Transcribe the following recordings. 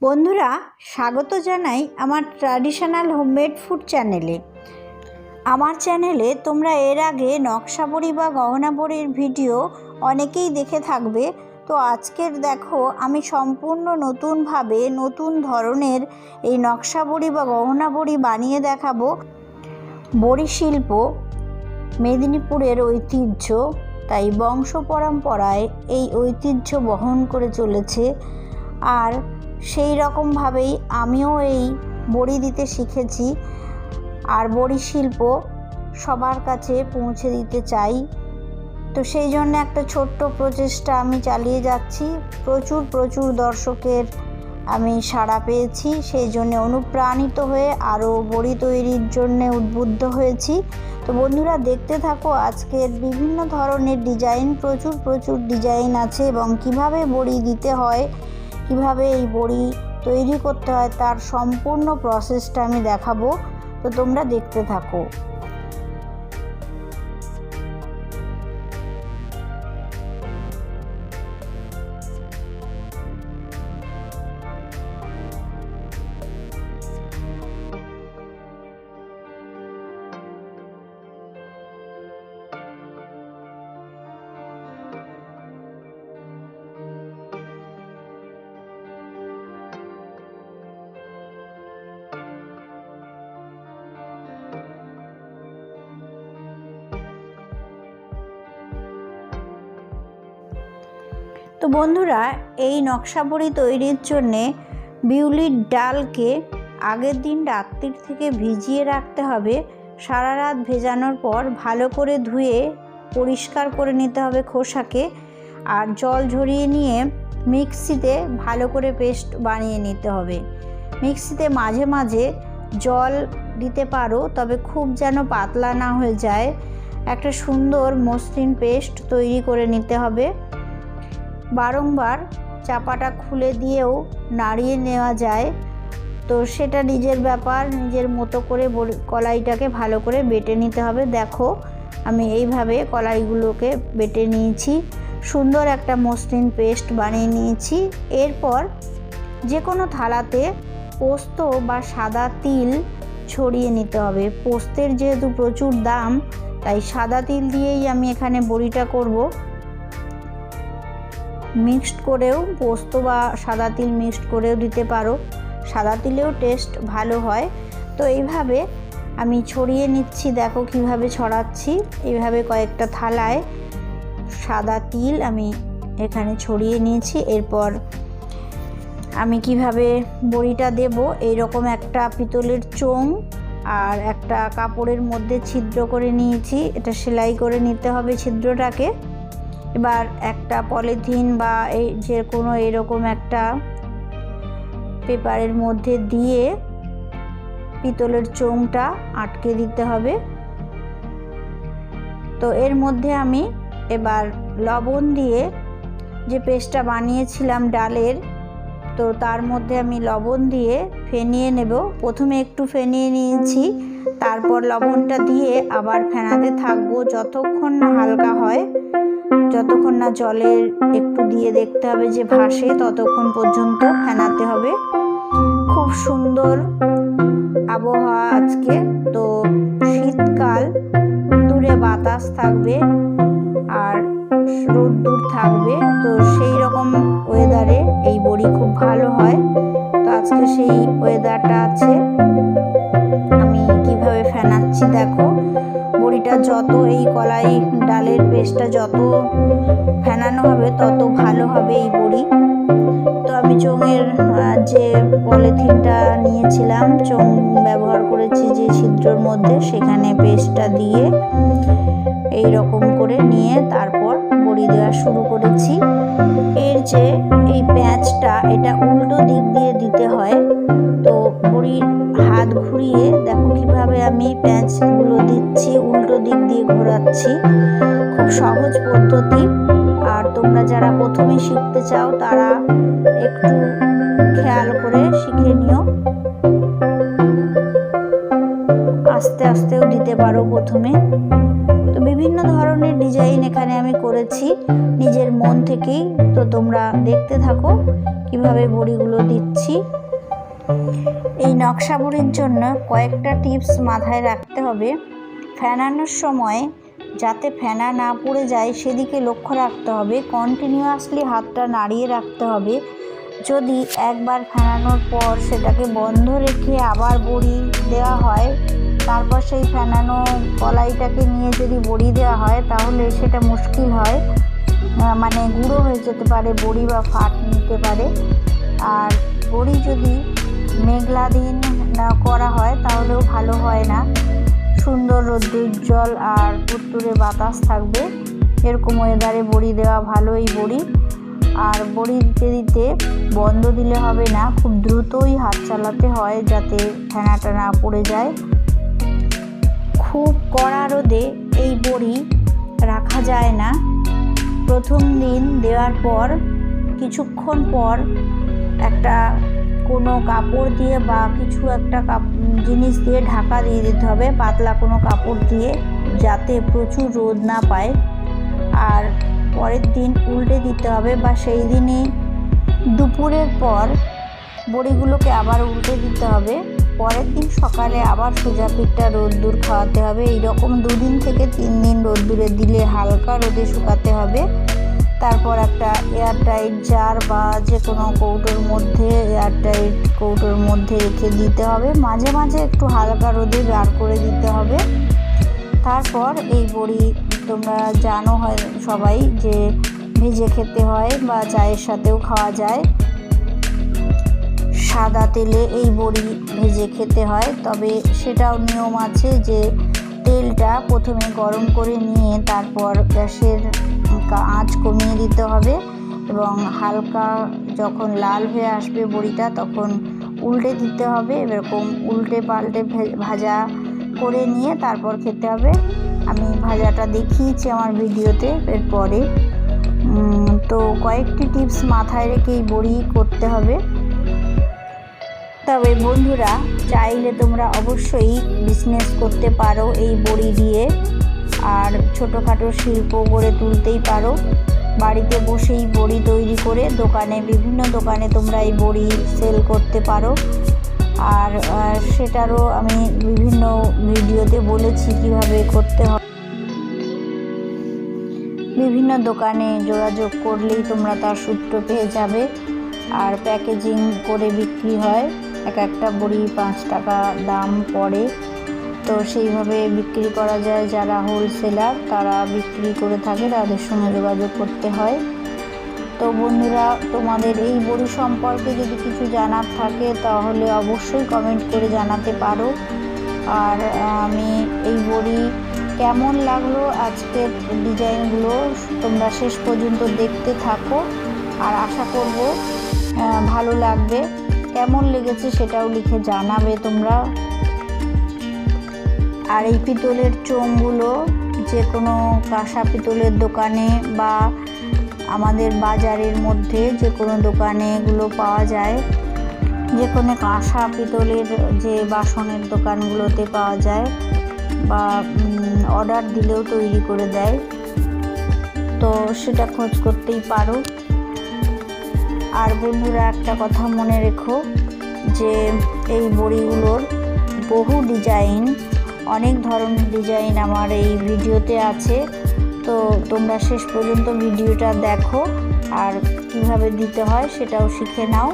বন্ধুরা, স্বাগত জানাই আমার ট্র্যাডিশনাল হোমমেড ফুড চ্যানেলে। আমার চ্যানেলে তোমরা এর আগে নকশা বড়ি বা গহনা বড়ির ভিডিও অনেকেই দেখে থাকবে। তো আজকের দেখো আমি সম্পূর্ণ নতুনভাবে নতুন ধরনের এই নকশা বড়ি বা গহনা বড়ি বানিয়ে দেখাবো। বড়ি শিল্প মেদিনীপুরের ঐতিহ্য, তাই বংশ পরম্পরায় এই ঐতিহ্য বহন করে চলেছে। আর সেই রকমভাবেই আমিও এই বড়ি দিতে শিখেছি, আর বড়ি শিল্প সবার কাছে পৌঁছে দিতে চাই। তো সেই জন্য একটা ছোট্ট প্রচেষ্টা আমি চালিয়ে যাচ্ছি। প্রচুর দর্শকের আমি সাড়া পেয়েছি, সেই জন্য অনুপ্রাণিত হয়ে আরও বড়ি তৈরির জন্য উদ্বুদ্ধ হয়েছি। তো বন্ধুরা, দেখতে থাকো আজকের বিভিন্ন ধরনের ডিজাইন। প্রচুর ডিজাইন আছে এবং কিভাবে বড়ি দিতে হয়, কিভাবে এই বড়ি তৈরি করতে হয় তার সম্পূর্ণ প্রসেসটা আমি দেখাবো। তো তোমরা দেখতে থাকো। তো বন্ধুরা, এই নকশা বড়ি তৈরির জন্যে বিউলির ডালকে আগের দিন রাত্রির থেকে ভিজিয়ে রাখতে হবে। সারা রাত ভেজানোর পর ভালো করে ধুয়ে পরিষ্কার করে নিতে হবে খোসাকে, আর জল ঝরিয়ে নিয়ে মিক্সিতে ভালো করে পেস্ট বানিয়ে নিতে হবে। মিক্সিতে মাঝে মাঝে জল দিতে পারো, তবে খুব যেন পাতলা না হয়ে যায়। একটা সুন্দর মসৃণ পেস্ট তৈরি করে নিতে হবে। বারংবার চাপাটা খুলে দিয়েও নাড়িয়ে নেওয়া যায়, তো সেটা নিজের ব্যাপার। নিজের মতো করে কলাইটাকে ভালো করে বেটে নিতে হবে। দেখো আমি এইভাবে কলাইগুলোকে বেটে নিয়েছি, সুন্দর একটা মসৃণ পেস্ট বানিয়ে নিয়েছি। এরপর যে কোনো থালাতে পোস্ত বা সাদা তিল ছড়িয়ে নিতে হবে। পোস্তের যেহেতু প্রচুর দাম, তাই সাদা তিল দিয়েই আমি এখানে বড়িটা করব। মিক্সড করেও পোস্ত বা সাদা তিল মিক্সড করেও দিতে পারো, সাদা তিলেও টেস্ট ভালো হয়। তো এইভাবে আমি ছড়িয়ে নিচ্ছি। দেখো কিভাবে ছড়াচ্ছি। এইভাবে কয়েকটা থালায় সাদা তিল আমি এখানে ছড়িয়ে নিয়েছি। এরপর আমি কিভাবে বড়িটা দেব, এইরকম একটা পিতলের চোঙ আর একটা কাপড়ের মধ্যে ছিদ্র করে নিয়েছি। এটা সেলাই করে নিতে হবে ছিদ্রটাকে। এবার একটা পলিথিন বা এই যে কোনো এরকম একটা পেপারের মধ্যে দিয়ে পিতলের চোঙটা আটকে দিতে হবে। তো এর মধ্যে আমি এবার লবণ দিয়ে যে পেস্টটা বানিয়েছিলাম ডালের, তো তার মধ্যে আমি লবণ দিয়ে ফেনিয়ে নেব। প্রথমে একটু ফেনিয়ে নিয়েছি, তারপর লবণটা দিয়ে আবার ফেনাতে থাকবো যতক্ষণ না হালকা হয়, যতক্ষণ না জলের একটু দিয়ে দেখতে হবে যে ভাসে, ততক্ষণ পর্যন্ত ফেনাতে হবে। খুব সুন্দর আবহাওয়া আজকে, তো শীতকাল, দূরে বাতাস থাকবে আর রোদ্দুর থাকবে। তো সেই রকম ওয়েদারে এই বড়ি খুব ভালো হয়। তো আজকে সেই ওয়েদারটা আছে। আমি কিভাবে ফেনাচ্ছি দেখো। বড়িটা যত এই কলাই ডালের পেস্টটা যত ফেনানো হবে তত ভালো হবে এই বড়ি। তো আমি চোঙের যে পলিথিনটা নিয়েছিলাম, চোঙ ব্যবহার করেছি যে ছিদ্রর মধ্যে, সেখানে পেস্টটা দিয়ে এই রকম করে নিয়ে তারপর বড়ি দেওয়া শুরু করেছি। এর যে এই প্যাঁচটা, এটা উল্টো দিক দিয়ে দিতে হয়। তো বড়ির হাত ঘুরিয়ে দেখো কিভাবে আমি প্যাঁচগুলো দিচ্ছি, উল্টো দিক দিয়ে ঘোরাচ্ছি। খুব সহজ পদ্ধতি, আর তোমরা যারা প্রথমে শিখতে চাও তারা একটু খেয়াল করে শিখে নিও। আস্তে আস্তেও দিতে পারো প্রথমে। তো বিভিন্ন ধরনের ডিজাইন এখানে আমি করেছি নিজের মন থেকেই। তো তোমরা দেখতে থাকো কিভাবে বড়িগুলো দিচ্ছি। এই নকশা বড়ির জন্য কয়েকটা টিপস মাথায় রাখতে হবে। ফেনানোর সময় যাতে ফেনা না পড়ে যায় সেদিকে লক্ষ্য রাখতে হবে। কন্টিনিউয়াসলি হাতটা নাড়িয়ে রাখতে হবে। যদি একবার ফেনানোর পর সেটাকে বন্ধ রেখে আবার বড়ি দেওয়া হয়, তারপর সেই ফেনানো কলাইটাকে নিয়ে যদি বড়ি দেওয়া হয় তাহলে সেটা মুশকিল হয়, মানে গুঁড়ো হয়ে যেতে পারে বড়ি বা ফাট নিতে পারে। আর বড়ি যদি মেঘলা দিন করা হয় তাহলেও ভালো হয় না। সুন্দর রৌদ্রোজ্জ্বল আর তুরতুরে বাতাস থাকবে এরকম ওয়েদারে বড়ি দেওয়া ভালো এই বড়ি। আর বড়ি দিতে দিতে বন্ধ দিলে হবে না, খুব দ্রুতই হাত চালাতে হয় যাতে ফেনাটা না পড়ে যায়। খুব কড়া রোদে এই বড়ি রাখা যায় না। প্রথম দিন দেওয়ার পর কিছুক্ষণ পর একটা কোনো কাপড় দিয়ে বা কিছু একটা জিনিস দিয়ে ঢাকা দিয়ে দিতে হবে, পাতলা কোনো কাপড় দিয়ে, যাতে প্রচুর রোদ না পায়। আর পরের দিন উল্টে দিতে হবে, বা সেই দিনই দুপুরের পর বড়িগুলোকে আবার উল্টে দিতে হবে। পরের দিন সকালে আবার সোজা পিঠটা রোদ্দুর খাওয়াতে হবে। এইরকম 2 দিন থেকে 3 দিন রোদ্দুরে দিলে হালকা রোদে শুকাতে হবে। তারপর একটা এয়ারটাইট জার বা যে কোনো কৌটোর মধ্যে, এয়ারটাইট কৌটোর মধ্যে রেখে দিতে হবে। মাঝে মাঝে একটু হালকা রোদে বার করে দিতে হবে। তারপর এই বড়ি তোমরা জানো হয় সবাই যে ভেজে খেতে হয় বা চায়ের সাথেও খাওয়া যায়। সাদা তেলে এই বড়ি ভেজে খেতে হয়, তবে সেটাও নিয়ম আছে যে তেলটা প্রথমে গরম করে নিয়ে তারপর গ্যাসের আঁচ কমিয়ে দিতে হবে, এবং হালকা যখন লাল হয়ে আসবে বড়িটা তখন উল্টে দিতে হবে। এরকম উল্টে পাল্টে ভাজা করে নিয়ে তারপর খেতে হবে। আমি ভাজাটা দেখিয়েছি আমার ভিডিওতে এরপরে। তো কয়েকটি টিপস মাথায় রেখে এই বড়ি করতে হবে। তবে বন্ধুরা, চাইলে তোমরা অবশ্যই বিজনেস করতে পারো এই বড়ি দিয়ে, আর ছোটোখাটো শিল্প গড়ে তুলতেই পারো। বাড়িতে বসেই বড়ি তৈরি করে দোকানে, বিভিন্ন দোকানে তোমরা এই বড়ি সেল করতে পারো। আর সেটারও আমি বিভিন্ন ভিডিওতে বলেছি কীভাবে করতে হয়। বিভিন্ন দোকানে যোগাযোগ করলেই তোমরা তার সূত্র পেয়ে যাবে। আর প্যাকেজিং করে বিক্রি হয়, একটা বড়ি 5 টাকা দাম পড়ে। তো সেইভাবে বিক্রি করা যায়। যারা হোলসেলার তারা বিক্রি করে থাকে, তাদের সঙ্গে যোগাযোগ করতে হয়। তো বন্ধুরা, তোমাদের এই বড়ি সম্পর্কে যদি কিছু জানার থাকে তাহলে অবশ্যই কমেন্ট করে জানাতে পারো। আর আমি এই বড়ি কেমন লাগলো আজকের ডিজাইনগুলো তোমরা শেষ পর্যন্ত দেখতে থাকো, আর আশা করব ভালো লাগবে। কেমন লেগেছে সেটাও লিখে জানাবে তোমরা। আর এই পিতলের চোঙগুলো যে কোনো কাঁসা পিতলের দোকানে বা আমাদের বাজারের মধ্যে যে কোনো দোকানে এগুলো পাওয়া যায়। যে কোনো কাঁসা পিতলের যে বাসনের দোকানগুলোতে পাওয়া যায়, বা অর্ডার দিলেও তৈরি করে দেয়। তো সেটা খোঁজ করতেই পারো। আর বন্ধুরা, একটা কথা মনে রেখো যে এই বড়িগুলোর বহু ডিজাইন, অনেক ধরনের ডিজাইন আমার এই ভিডিওতে আছে। তো তোমরা শেষ পর্যন্ত ভিডিওটা দেখো, আর কিভাবে দিতে হয় সেটাও শিখে নাও।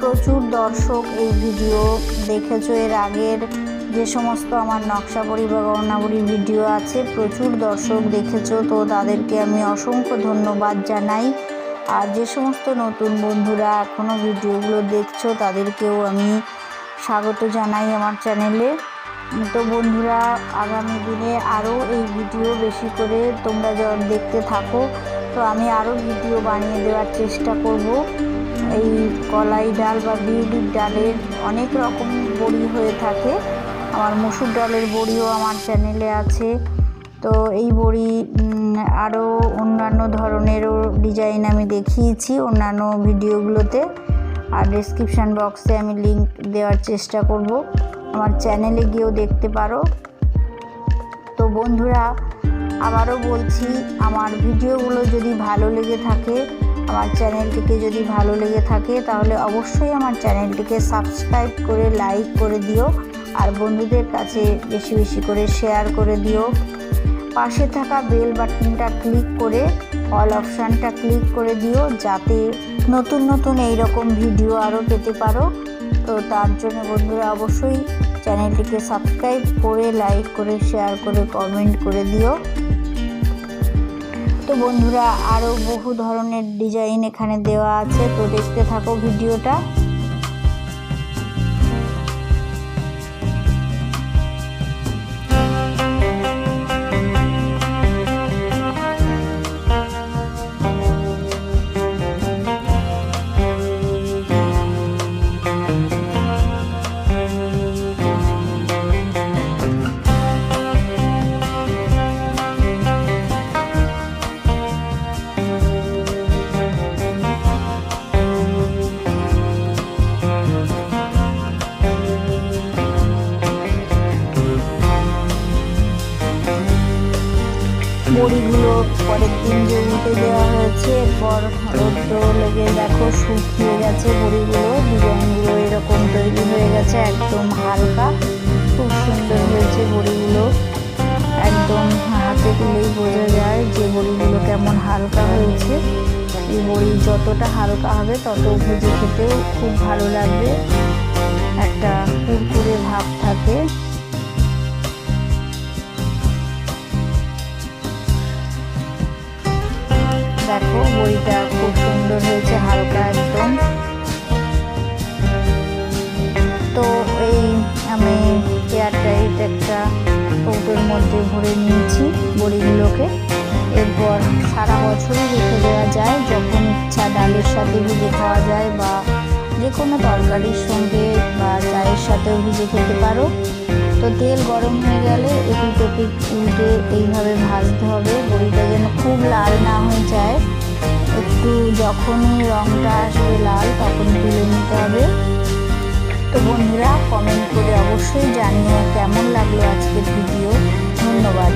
প্রচুর দর্শক এই ভিডিও দেখেছো। এর আগের যে সমস্ত আমার নকশা বড়ি বা গহনা বড়ির ভিডিও আছে, প্রচুর দর্শক দেখেছো। তো তাদেরকে আমি অসংখ্য ধন্যবাদ জানাই। আর যে সমস্ত নতুন বন্ধুরা এখনও ভিডিওগুলো দেখছো তাদেরকেও আমি স্বাগত জানাই আমার চ্যানেলে। তো বন্ধুরা, আগামী দিনে আরও এই ভিডিও বেশি করে তোমরা দেখতে থাকো। তো আমি আরও ভিডিও বানিয়ে দেওয়ার চেষ্টা করব। এই কলাই ডাল বা বিউলির ডালের অনেক রকম বড়ি হয়ে থাকে। আমার মসুর ডালের বড়িও আমার চ্যানেলে আছে। তো এই বড়ি আরও অন্যান্য ধরনেরও ডিজাইন আমি দেখিয়েছি অন্যান্য ভিডিওগুলোতে। আর ডেসক্রিপশান বক্সে আমি লিংক দেওয়ার চেষ্টা করব, আমার চ্যানেলে গিয়েও দেখতে পারো। তো বন্ধুরা, আবারও বলছি, আমার ভিডিওগুলো যদি ভালো লেগে থাকে আমার চ্যানেলটিকে যদি ভালো লেগে থাকে তাহলে অবশ্যই আমার চ্যানেলটিকে সাবস্ক্রাইব করে লাইক করে দিও, আর বন্ধুদের কাছে বেশি বেশি করে শেয়ার করে দিও। পাশে থাকা বেল বাটনটা ক্লিক করে অল অপশানটা ক্লিক করে দিও, যাতে নতুন নতুন এইরকম ভিডিও আরও পেতে পারো। তো তার জন্য বন্ধুরা অবশ্যই চ্যানেলটিকে সাবস্ক্রাইব করে লাইক করে শেয়ার করে কমেন্ট করে দিও। তো বন্ধুরা আরও বহু ধরনের ডিজাইন এখানে দেওয়া আছে, তো দেখতে থাকো ভিডিওটা। বড়িগুলো পরের দিন যে উঠে দেওয়া হয়েছে, এরপর রৌদ্র লেগে দেখো শুকিয়ে গেছে বড়িগুলো। ডিজাইনগুলো এরকম তৈরি হয়ে গেছে, একদম হালকা, খুব সুন্দর হয়েছে বড়িগুলো। একদম হাতে তুলেই বোঝা যায় যে বড়িগুলো কেমন হালকা হয়েছে। এই বড়ি যতটা হালকা হবে তত ভেজে খেতেও খুব ভালো লাগবে, একটা কুরকুরে ভাব থাকে। দেখো বড়িটা খুব সুন্দর হয়েছে, হালকা একদম। তো এই আমি এয়ারটাইট একটা কৌটোর মধ্যে ভরে নিয়েছি বড়িগুলোকে। এরপর সারা বছরই রেখে দেওয়া যায়, যখন ইচ্ছা ডালের সাথে ভেজে খাওয়া যায় বা যে কোনো তরকারির সঙ্গে বা চায়ের সাথেও ভেজে খেতে পারো। তো তেল গরম হয়ে গেলে এপিট ওপিট উল্টে এইভাবে ভাজতে হবে, বড়িটা যেন খুব লাল না হয়ে যায়। একটু যখনই রঙটা আসবে লাল তখন তুলে নিতে হবে। তো বন্ধুরা কমেন্ট করে অবশ্যই জানিও কেমন লাগলো আজকের ভিডিও। ধন্যবাদ।